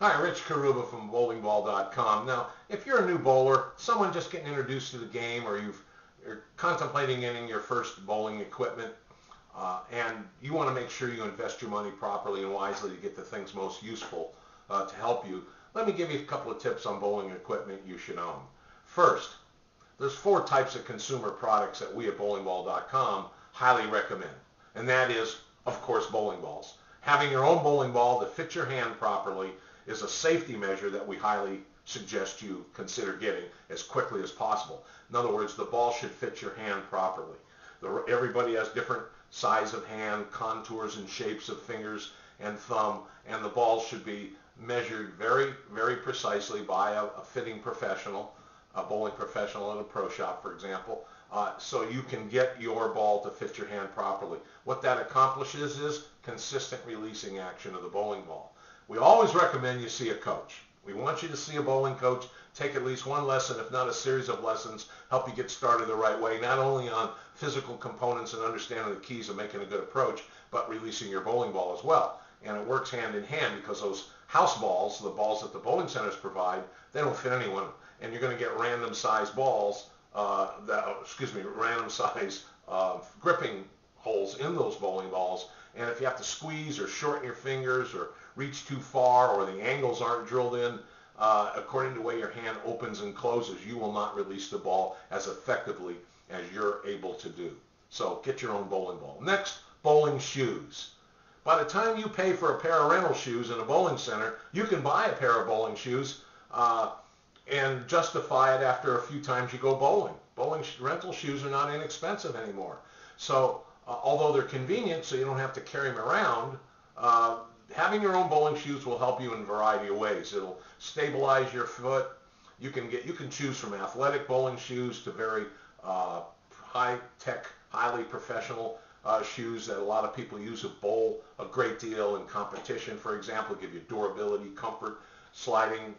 Hi, Rich Karuba from bowlingball.com. Now, if you're a new bowler, someone just getting introduced to the game, or you're contemplating getting your first bowling equipment, and you want to make sure you invest your money properly and wisely to get the things most useful to help you, let me give you a couple of tips on bowling equipment you should own. First, there's 4 types of consumer products that we at bowlingball.com highly recommend, and that is, of course, bowling balls. Having your own bowling ball that fits your hand properly is a safety measure that we highly suggest you consider getting as quickly as possible. In other words, the ball should fit your hand properly. Everybody has different size of hand, contours and shapes of fingers and thumb, and the ball should be measured very, very precisely by a fitting professional, a bowling professional in a pro shop, for example, so you can get your ball to fit your hand properly. What that accomplishes is consistent releasing action of the bowling ball. We always recommend you see a coach. We want you to see a bowling coach, take at least one lesson, if not a series of lessons, help you get started the right way, not only on physical components and understanding the keys of making a good approach, but releasing your bowling ball as well. And it works hand in hand, because those house balls, the balls that the bowling centers provide, they don't fit anyone. And you're going to get random size balls, random size gripping holes in those bowling balls. And if you have to squeeze or shorten your fingers or reach too far, or the angles aren't drilled in according to the way your hand opens and closes, you will not release the ball as effectively as you're able to do. So get your own bowling ball. Next, bowling shoes. By the time you pay for a pair of rental shoes in a bowling center, you can buy a pair of bowling shoes and justify it after a few times you go bowling. Rental shoes are not inexpensive anymore. So although they're convenient, so you don't have to carry them around, having your own bowling shoes will help you in a variety of ways. It'll stabilize your foot. You can choose from athletic bowling shoes to very high-tech, highly professional shoes that a lot of people use to bowl a great deal in competition. For example, give you durability, comfort, sliding,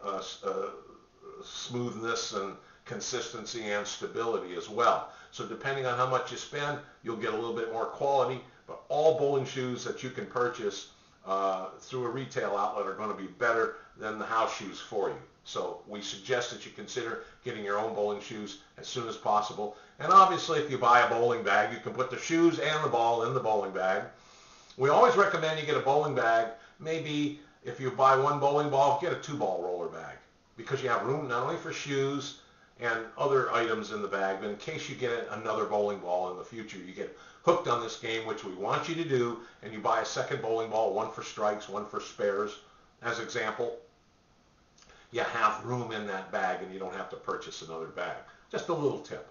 smoothness, and consistency and stability as well. So depending on how much you spend, you'll get a little bit more quality, but all bowling shoes that you can purchase through a retail outlet are going to be better than the house shoes for you. So we suggest that you consider getting your own bowling shoes as soon as possible. And obviously, if you buy a bowling bag, you can put the shoes and the ball in the bowling bag. We always recommend you get a bowling bag. Maybe if you buy one bowling ball, get a 2-ball roller bag, because you have room not only for shoes and other items in the bag, but in case you get another bowling ball in the future, you get hooked on this game, which we want you to do, and you buy a second bowling ball, one for strikes, one for spares, as example. You have room in that bag, and you don't have to purchase another bag. Just a little tip.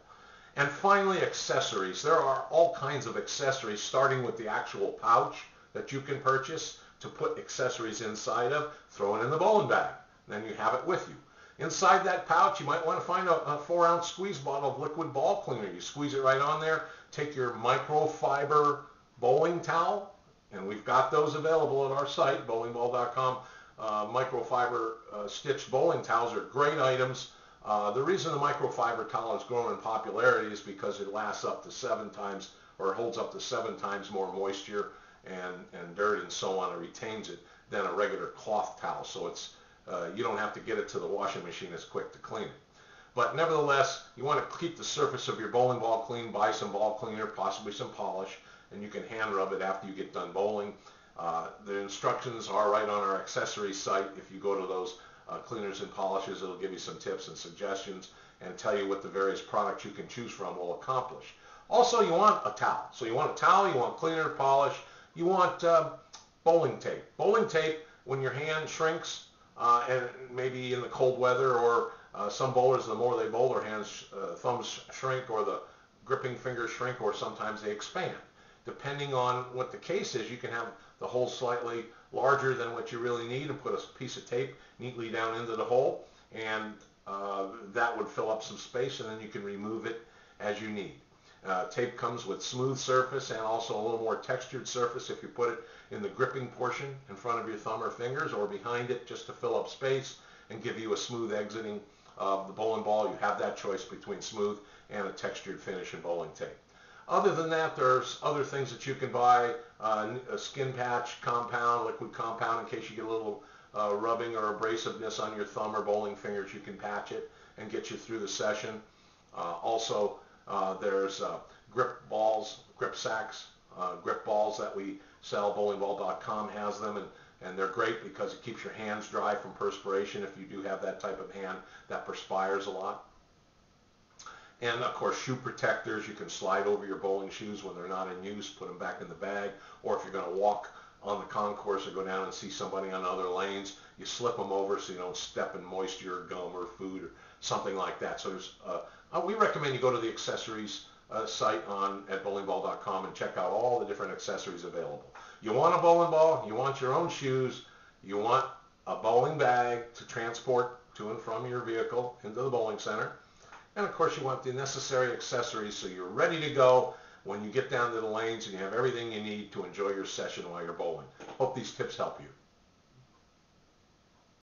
And finally, accessories. There are all kinds of accessories, starting with the actual pouch that you can purchase to put accessories inside of. Throw it in the bowling bag. Then you have it with you. Inside that pouch, you might want to find a 4-ounce squeeze bottle of liquid ball cleaner. You squeeze it right on there. Take your microfiber bowling towel, and we've got those available at our site, bowlingball.com. Microfiber stitched bowling towels are great items. The reason the microfiber towel has grown in popularity is because it lasts up to 7 times, or holds up to 7 times more moisture and dirt and so on, and retains it, than a regular cloth towel. So it's you don't have to get it to the washing machine as quick to clean it. But nevertheless, you want to keep the surface of your bowling ball clean. Buy some ball cleaner, possibly some polish, and you can hand rub it after you get done bowling. The instructions are right on our accessories site. If you go to those cleaners and polishes, it'll give you some tips and suggestions and tell you what the various products you can choose from will accomplish. Also, you want a towel. So you want a towel, you want cleaner, polish, you want bowling tape. Bowling tape, when your hand shrinks, and maybe in the cold weather, or some bowlers, the more they bowl, their hands, thumbs shrink, or the gripping fingers shrink, or sometimes they expand. Depending on what the case is, you can have the hole slightly larger than what you really need and put a piece of tape neatly down into the hole, and that would fill up some space, and then you can remove it as you need. Tape comes with smooth surface and also a little more textured surface if you put it in the gripping portion in front of your thumb or fingers, or behind it, just to fill up space and give you a smooth exiting of the bowling ball. You have that choice between smooth and a textured finish in bowling tape. Other than that, there's other things that you can buy, a skin patch compound, liquid compound, in case you get a little rubbing or abrasiveness on your thumb or bowling fingers, you can patch it and get you through the session. Also, there's grip balls, grip sacks, grip balls that we sell. Bowlingball.com has them, and they're great because it keeps your hands dry from perspiration if you do have that type of hand that perspires a lot. And of course, shoe protectors. You can slide over your bowling shoes when they're not in use, put them back in the bag, or if you're going to walk on the concourse or go down and see somebody on other lanes, you slip them over so you don't step in moisture or gum or food or something like that. So there's, we recommend you go to the accessories site at bowlingball.com and check out all the different accessories available. You want a bowling ball, you want your own shoes, you want a bowling bag to transport to and from your vehicle into the bowling center, and of course you want the necessary accessories so you're ready to go when you get down to the lanes and you have everything you need to enjoy your session while you're bowling. Hope these tips help you.